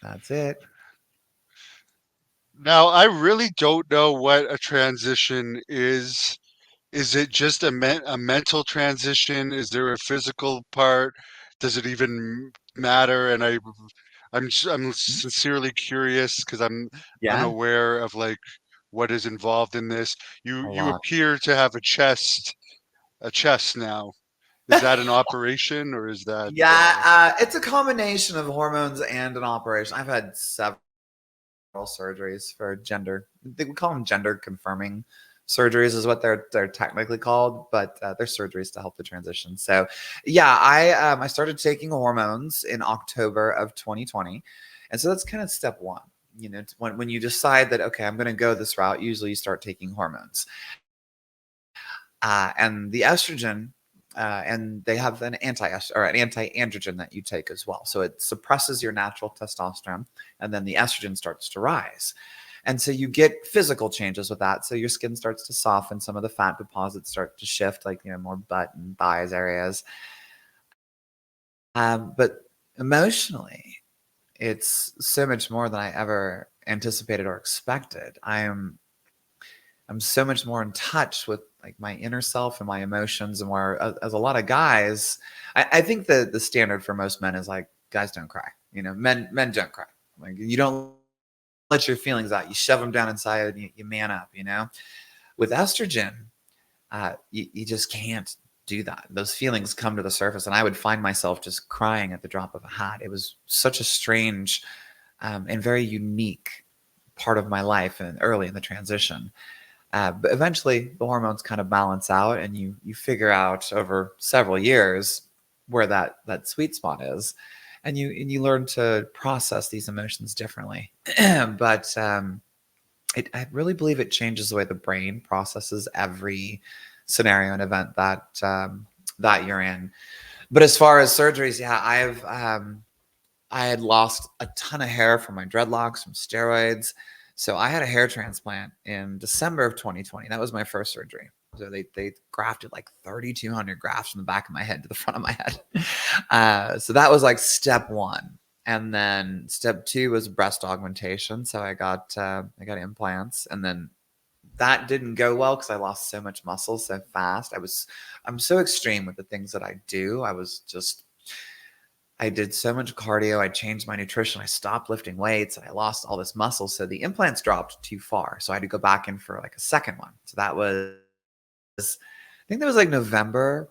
That's it. Now, I really don't know what a transition is. Is it just a mental transition? Is there a physical part? Does it even matter? And I'm sincerely curious because I'm Yeah, unaware of like what is involved in this. a You lot. appear to have a chest now. Is that an operation or is that Yeah, it's a combination of hormones and an operation. I've had several surgeries for gender. They would call them gender confirming surgeries, is what they're technically called, but they're surgeries to help the transition. So, yeah, I started taking hormones in October of 2020, and so that's kind of step one. You know, when you decide that okay, I'm going to go this route, usually you start taking hormones, and the estrogen. And they have an or an anti-androgen that you take as well. So it suppresses your natural testosterone, and then the estrogen starts to rise. And so you get physical changes with that. So your skin starts to soften, some of the fat deposits start to shift, like more butt and thighs areas. But emotionally, it's so much more than I ever anticipated or expected. I'm so much more in touch with like my inner self and my emotions, and where as a lot of guys, I think the standard for most men is like guys don't cry. Men don't cry. Like you don't let your feelings out. You shove them down inside and you man up. With estrogen, you just can't do that. Those feelings come to the surface, and I would find myself just crying at the drop of a hat. It was such a strange and very unique part of my life and early in the transition. But eventually, the hormones kind of balance out, and you figure out over several years where that sweet spot is, and you learn to process these emotions differently. But I really believe it changes the way the brain processes every scenario and event that you're in. But as far as surgeries, yeah, I had lost a ton of hair from my dreadlocks from steroids. So I had a hair transplant in December of 2020. That was my first surgery. So they grafted like 3,200 grafts from the back of my head to the front of my head. So that was like step one. And then step two was breast augmentation. So I got implants, and then that didn't go well because I lost so much muscle so fast. I'm so extreme with the things that I do. I did so much cardio. I changed my nutrition. I stopped lifting weights, and I lost all this muscle. So the implants dropped too far. So I had to go back in for like a second one. So I think that was like November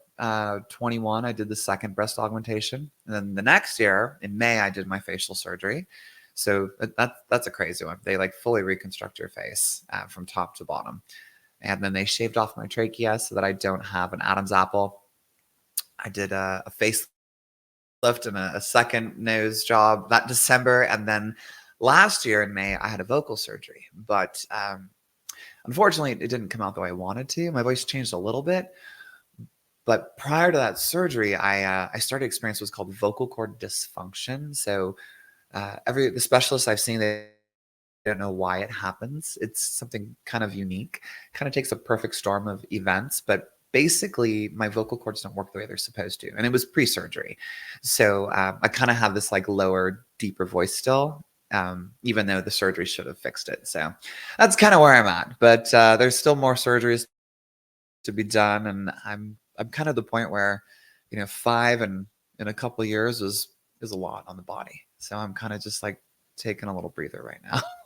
21. I did the second breast augmentation. And then the next year in May, I did my facial surgery. So that's a crazy one. They like fully reconstruct your face from top to bottom. And then they shaved off my trachea so that I don't have an Adam's apple. I did a face lift and a second nose job that December. And then last year in May, I had a vocal surgery. But unfortunately, it didn't come out the way I wanted to. My voice changed a little bit. But prior to that surgery, I started experiencing what's called vocal cord dysfunction. So the specialists I've seen, they don't know why it happens. It's something kind of unique. Kind of takes a perfect storm of events, but basically my vocal cords don't work the way they're supposed to, and it was pre-surgery. So I kind of have this like lower, deeper voice still, even though the surgery should have fixed it. So that's kind of where I'm at. But there's still more surgeries to be done, and I'm kind of the point where, five and in a couple of years is a lot on the body. So I'm kind of just like taking a little breather right now.